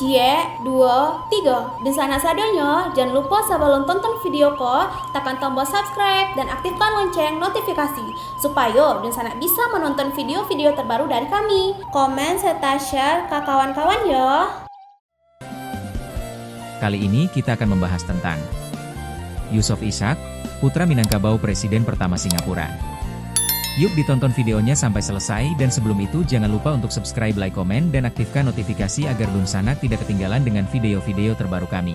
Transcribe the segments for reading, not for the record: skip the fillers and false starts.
Cie, 2, 3. Dan sana sadanya, jangan lupa sebelum tonton video ko, tekan tombol subscribe dan aktifkan lonceng notifikasi supaya dan sana bisa menonton video-video terbaru dari kami. Komen serta share ke kawan-kawan ya. Kali ini kita akan membahas tentang Yusof Ishak, putra Minangkabau Presiden pertama Singapura. Yuk ditonton videonya sampai selesai dan sebelum itu jangan lupa untuk subscribe, like, komen, dan aktifkan notifikasi agar Dun Sanak tidak ketinggalan dengan video-video terbaru kami.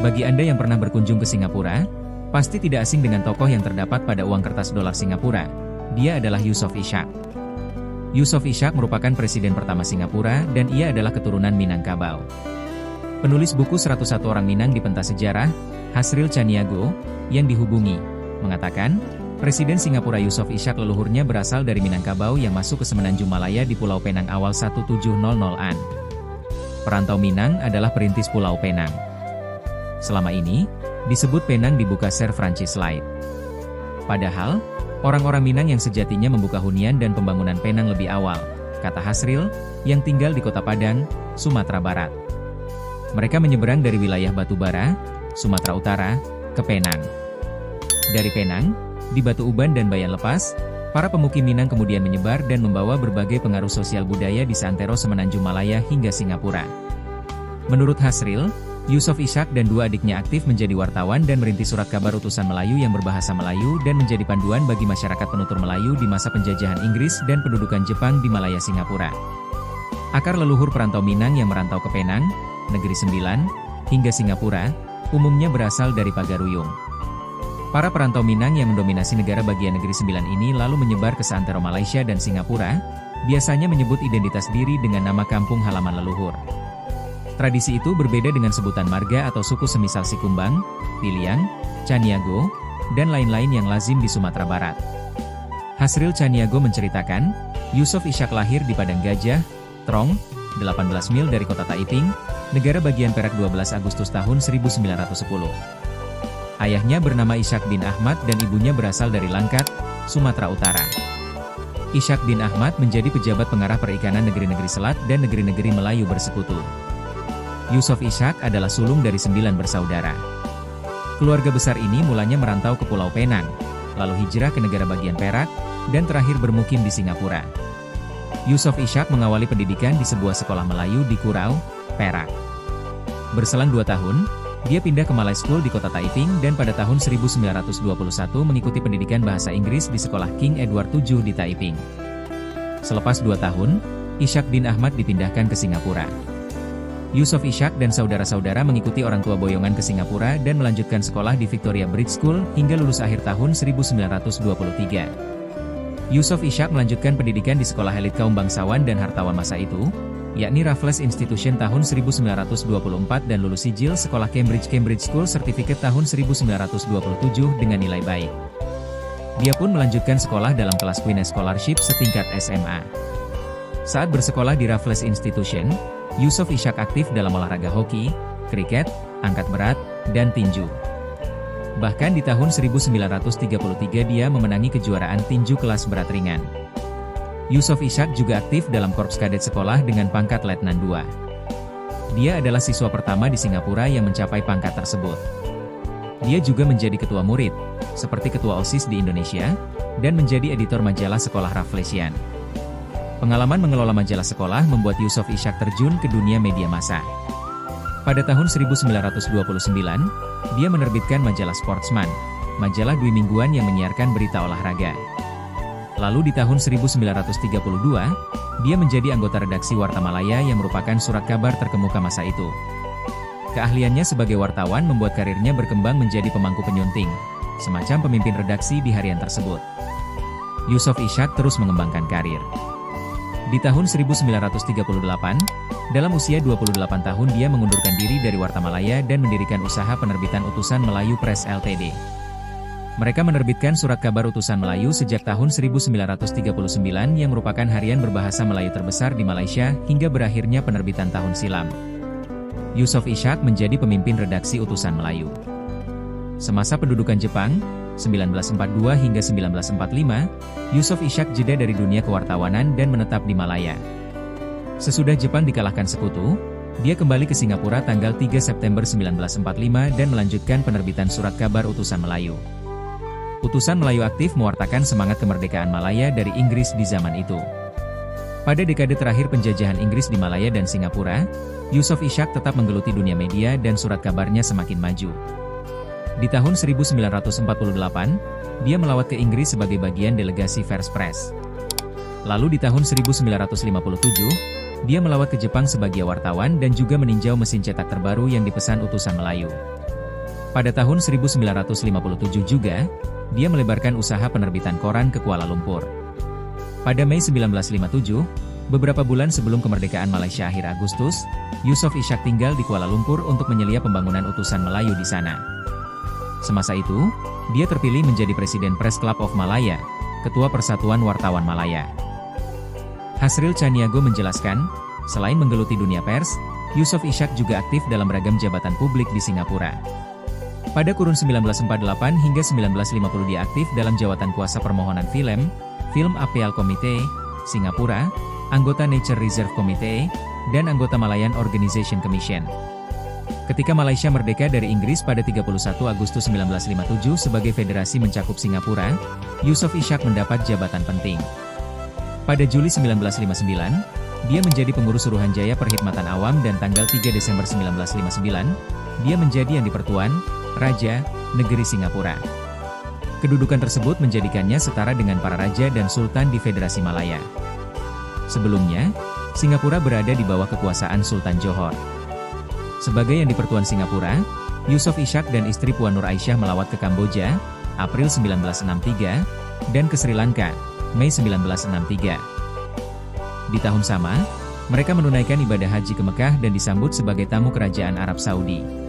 Bagi Anda yang pernah berkunjung ke Singapura, pasti tidak asing dengan tokoh yang terdapat pada uang kertas dolar Singapura. Dia adalah Yusof Ishak. Yusof Ishak merupakan presiden pertama Singapura dan ia adalah keturunan Minangkabau. Penulis buku 101 Orang Minang di Pentas Sejarah, Hasril Caniago, yang dihubungi, mengatakan, Presiden Singapura Yusof Ishak leluhurnya berasal dari Minangkabau yang masuk ke Semenanjung Malaya di Pulau Penang awal 1700-an. Perantau Minang adalah perintis Pulau Penang. Selama ini, disebut Penang dibuka Sir Francis Light. Padahal, orang-orang Minang yang sejatinya membuka hunian dan pembangunan Penang lebih awal, kata Hasril, yang tinggal di Kota Padang, Sumatera Barat. Mereka menyeberang dari wilayah Batubara, Sumatera Utara, ke Penang. Dari Penang, di Batu Uban dan Bayan Lepas, para pemukim Minang kemudian menyebar dan membawa berbagai pengaruh sosial budaya di seantero Semenanjung Malaya hingga Singapura. Menurut Hasril, Yusof Ishak dan dua adiknya aktif menjadi wartawan dan merintis surat kabar utusan Melayu yang berbahasa Melayu dan menjadi panduan bagi masyarakat penutur Melayu di masa penjajahan Inggris dan pendudukan Jepang di Malaya Singapura. Akar leluhur perantau Minang yang merantau ke Penang, Negeri Sembilan, hingga Singapura, umumnya berasal dari Pagaruyung. Para perantau Minang yang mendominasi negara bagian Negeri Sembilan ini lalu menyebar ke seantero Malaysia dan Singapura, biasanya menyebut identitas diri dengan nama kampung halaman leluhur. Tradisi itu berbeda dengan sebutan marga atau suku semisal Sikumbang, Piliang, Caniago, dan lain-lain yang lazim di Sumatera Barat. Hasril Caniago menceritakan, Yusof Ishak lahir di Padang Gajah, Trong, 18 mil dari kota Taiping, negara bagian Perak 12 Agustus tahun 1910. Ayahnya bernama Ishak bin Ahmad dan ibunya berasal dari Langkat, Sumatera Utara. Ishak bin Ahmad menjadi pejabat pengarah perikanan negeri-negeri Selat dan negeri-negeri Melayu bersekutu. Yusof Ishak adalah sulung dari 9 bersaudara. Keluarga besar ini mulanya merantau ke Pulau Penang, lalu hijrah ke negara bagian Perak, dan terakhir bermukim di Singapura. Yusof Ishak mengawali pendidikan di sebuah sekolah Melayu di Kurau, Perak. Berselang 2 tahun, dia pindah ke Malay School di kota Taiping dan pada tahun 1921 mengikuti pendidikan bahasa Inggris di sekolah King Edward VII di Taiping. Selepas 2 tahun, Ishak bin Ahmad dipindahkan ke Singapura. Yusof Ishak dan saudara-saudara mengikuti orang tua boyongan ke Singapura dan melanjutkan sekolah di Victoria Bridge School hingga lulus akhir tahun 1923. Yusof Ishak melanjutkan pendidikan di sekolah elit kaum bangsawan dan hartawan masa itu, yakni Raffles Institution tahun 1924 dan lulus sijil sekolah Cambridge School Certificate tahun 1927 dengan nilai baik. Dia pun melanjutkan sekolah dalam kelas Queen Scholarship setingkat SMA. Saat bersekolah di Raffles Institution, Yusof Ishak aktif dalam olahraga hoki, kriket, angkat berat, dan tinju. Bahkan di tahun 1933 dia memenangi kejuaraan tinju kelas berat ringan. Yusof Ishak juga aktif dalam korps kadet sekolah dengan pangkat Letnan II. Dia adalah siswa pertama di Singapura yang mencapai pangkat tersebut. Dia juga menjadi ketua murid, seperti ketua OSIS di Indonesia, dan menjadi editor majalah sekolah Rafflesian. Pengalaman mengelola majalah sekolah membuat Yusof Ishak terjun ke dunia media massa. Pada tahun 1929, dia menerbitkan majalah Sportsman, majalah dwi mingguan yang menyiarkan berita olahraga. Lalu di tahun 1932, dia menjadi anggota redaksi Warta Malaya yang merupakan surat kabar terkemuka masa itu. Keahliannya sebagai wartawan membuat karirnya berkembang menjadi pemangku penyunting, semacam pemimpin redaksi di harian tersebut. Yusof Ishak terus mengembangkan karir. Di tahun 1938, dalam usia 28 tahun dia mengundurkan diri dari Warta Malaya dan mendirikan usaha penerbitan Utusan Melayu Press Ltd. Mereka menerbitkan surat kabar Utusan Melayu sejak tahun 1939 yang merupakan harian berbahasa Melayu terbesar di Malaysia hingga berakhirnya penerbitan tahun silam. Yusof Ishak menjadi pemimpin redaksi Utusan Melayu. Semasa pendudukan Jepang, 1942 hingga 1945, Yusof Ishak jeda dari dunia kewartawanan dan menetap di Malaya. Sesudah Jepang dikalahkan sekutu, dia kembali ke Singapura tanggal 3 September 1945 dan melanjutkan penerbitan surat kabar Utusan Melayu. Utusan Melayu aktif mewartakan semangat kemerdekaan Malaya dari Inggris di zaman itu. Pada dekade terakhir penjajahan Inggris di Malaya dan Singapura, Yusof Ishak tetap menggeluti dunia media dan surat kabarnya semakin maju. Di tahun 1948, dia melawat ke Inggris sebagai bagian delegasi First Press. Lalu di tahun 1957, dia melawat ke Jepang sebagai wartawan dan juga meninjau mesin cetak terbaru yang dipesan Utusan Melayu. Pada tahun 1957 juga, dia melebarkan usaha penerbitan koran ke Kuala Lumpur. Pada Mei 1957, beberapa bulan sebelum kemerdekaan Malaysia akhir Agustus, Yusof Ishak tinggal di Kuala Lumpur untuk menyelia pembangunan Utusan Melayu di sana. Semasa itu, dia terpilih menjadi Presiden Press Club of Malaya, Ketua Persatuan Wartawan Malaya. Hasril Caniago menjelaskan, selain menggeluti dunia pers, Yusof Ishak juga aktif dalam beragam jabatan publik di Singapura. Pada kurun 1948 hingga 1950 dia aktif dalam jawatan kuasa permohonan Film Appeal Committee, Singapura, anggota Nature Reserve Committee, dan anggota Malayan Organization Commission. Ketika Malaysia merdeka dari Inggris pada 31 Agustus 1957 sebagai federasi mencakup Singapura, Yusof Ishak mendapat jabatan penting. Pada Juli 1959, dia menjadi pengurus Suruhanjaya Perkhidmatan Awam dan tanggal 3 Desember 1959, dia menjadi Yang di-Pertuan, Raja, Negeri Singapura. Kedudukan tersebut menjadikannya setara dengan para raja dan sultan di Federasi Malaya. Sebelumnya, Singapura berada di bawah kekuasaan Sultan Johor. Sebagai Yang di-Pertuan Singapura, Yusof Ishak dan istri Puan Nur Aisyah melawat ke Kamboja, April 1963, dan ke Sri Lanka, Mei 1963. Di tahun sama, mereka menunaikan ibadah haji ke Mekah dan disambut sebagai tamu kerajaan Arab Saudi.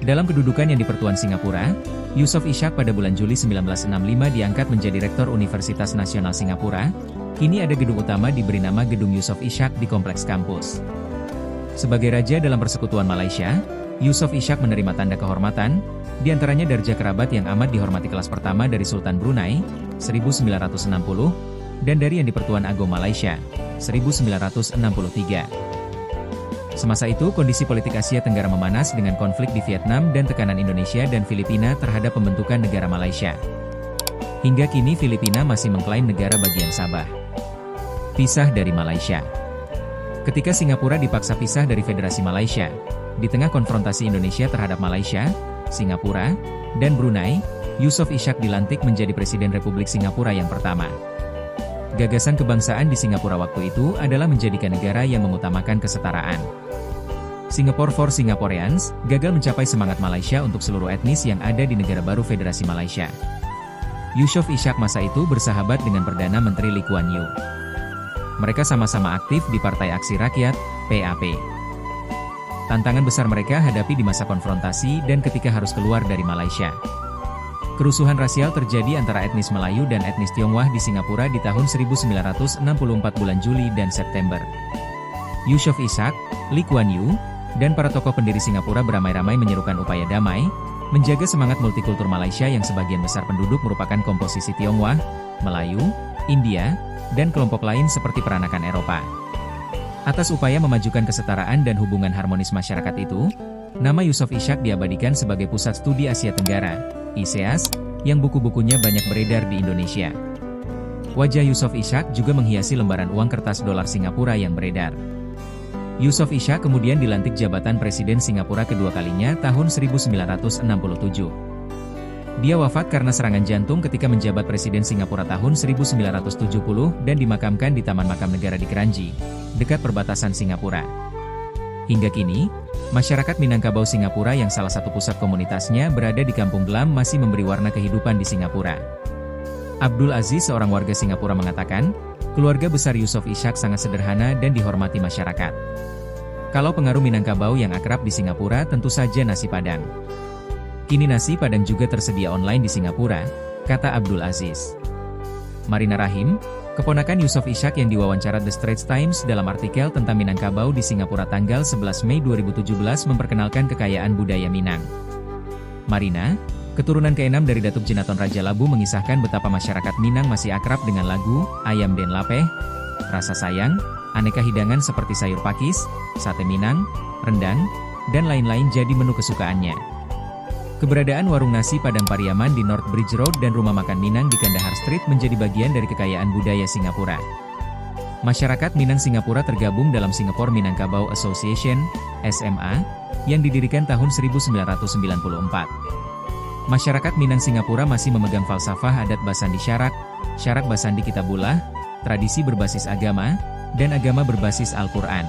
Dalam kedudukan Yang di-Pertuan Singapura, Yusof Ishak pada bulan Juli 1965 diangkat menjadi Rektor Universitas Nasional Singapura. Kini ada gedung utama diberi nama Gedung Yusof Ishak di kompleks kampus. Sebagai raja dalam persekutuan Malaysia, Yusof Ishak menerima tanda kehormatan, diantaranya darjah kerabat yang amat dihormati kelas pertama dari Sultan Brunei, 1960, dan dari Yang di-Pertuan Agong Malaysia, 1963. Semasa itu kondisi politik Asia Tenggara memanas dengan konflik di Vietnam dan tekanan Indonesia dan Filipina terhadap pembentukan negara Malaysia. Hingga kini Filipina masih mengklaim negara bagian Sabah. Pisah dari Malaysia. Ketika Singapura dipaksa pisah dari Federasi Malaysia, di tengah konfrontasi Indonesia terhadap Malaysia, Singapura, dan Brunei, Yusof Ishak dilantik menjadi Presiden Republik Singapura yang pertama. Gagasan kebangsaan di Singapura waktu itu adalah menjadikan negara yang mengutamakan kesetaraan. Singapore for Singaporeans gagal mencapai semangat Malaysia untuk seluruh etnis yang ada di negara baru Federasi Malaysia. Yusof Ishak masa itu bersahabat dengan Perdana Menteri Lee Kuan Yew. Mereka sama-sama aktif di Partai Aksi Rakyat, PAP. Tantangan besar mereka hadapi di masa konfrontasi dan ketika harus keluar dari Malaysia. Kerusuhan rasial terjadi antara etnis Melayu dan etnis Tionghoa di Singapura di tahun 1964 bulan Juli dan September. Yusof Ishak, Lee Kuan Yew, dan para tokoh pendiri Singapura beramai-ramai menyerukan upaya damai, menjaga semangat multikultur Malaysia yang sebagian besar penduduk merupakan komposisi Tionghoa, Melayu, India, dan kelompok lain seperti peranakan Eropa. Atas upaya memajukan kesetaraan dan hubungan harmonis masyarakat itu, nama Yusof Ishak diabadikan sebagai Pusat Studi Asia Tenggara, ISEAS, yang buku-bukunya banyak beredar di Indonesia. Wajah Yusof Ishak juga menghiasi lembaran uang kertas dolar Singapura yang beredar. Yusof Ishak kemudian dilantik jabatan Presiden Singapura kedua kalinya tahun 1967. Dia wafat karena serangan jantung ketika menjabat Presiden Singapura tahun 1970 dan dimakamkan di Taman Makam Negara di Kranji, dekat perbatasan Singapura. Hingga kini, masyarakat Minangkabau Singapura yang salah satu pusat komunitasnya berada di Kampung Glam masih memberi warna kehidupan di Singapura. Abdul Aziz, seorang warga Singapura, mengatakan, keluarga besar Yusof Ishak sangat sederhana dan dihormati masyarakat. Kalau pengaruh Minangkabau yang akrab di Singapura tentu saja nasi Padang. Kini nasi Padang juga tersedia online di Singapura, kata Abdul Aziz. Marina Rahim, keponakan Yusof Ishak yang diwawancara The Straits Times dalam artikel tentang Minangkabau di Singapura tanggal 11 Mei 2017 memperkenalkan kekayaan budaya Minang. Marina, Keturunan ke-6 dari Datuk Jinaton Raja Labu mengisahkan betapa masyarakat Minang masih akrab dengan lagu, ayam den lapeh, rasa sayang, aneka hidangan seperti sayur pakis, sate Minang, rendang, dan lain-lain jadi menu kesukaannya. Keberadaan warung nasi Padang Pariaman di North Bridge Road dan rumah makan Minang di Kandahar Street menjadi bagian dari kekayaan budaya Singapura. Masyarakat Minang Singapura tergabung dalam Singapore Minangkabau Association, SMA, yang didirikan tahun 1994. Masyarakat Minang Singapura masih memegang falsafah adat Basandi Syarak, Syarak Basandi Kitabullah, tradisi berbasis agama, dan agama berbasis Al-Quran.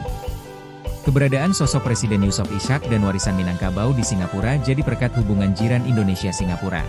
Keberadaan sosok Presiden Yusof Ishak dan warisan Minangkabau di Singapura jadi perekat hubungan jiran Indonesia-Singapura.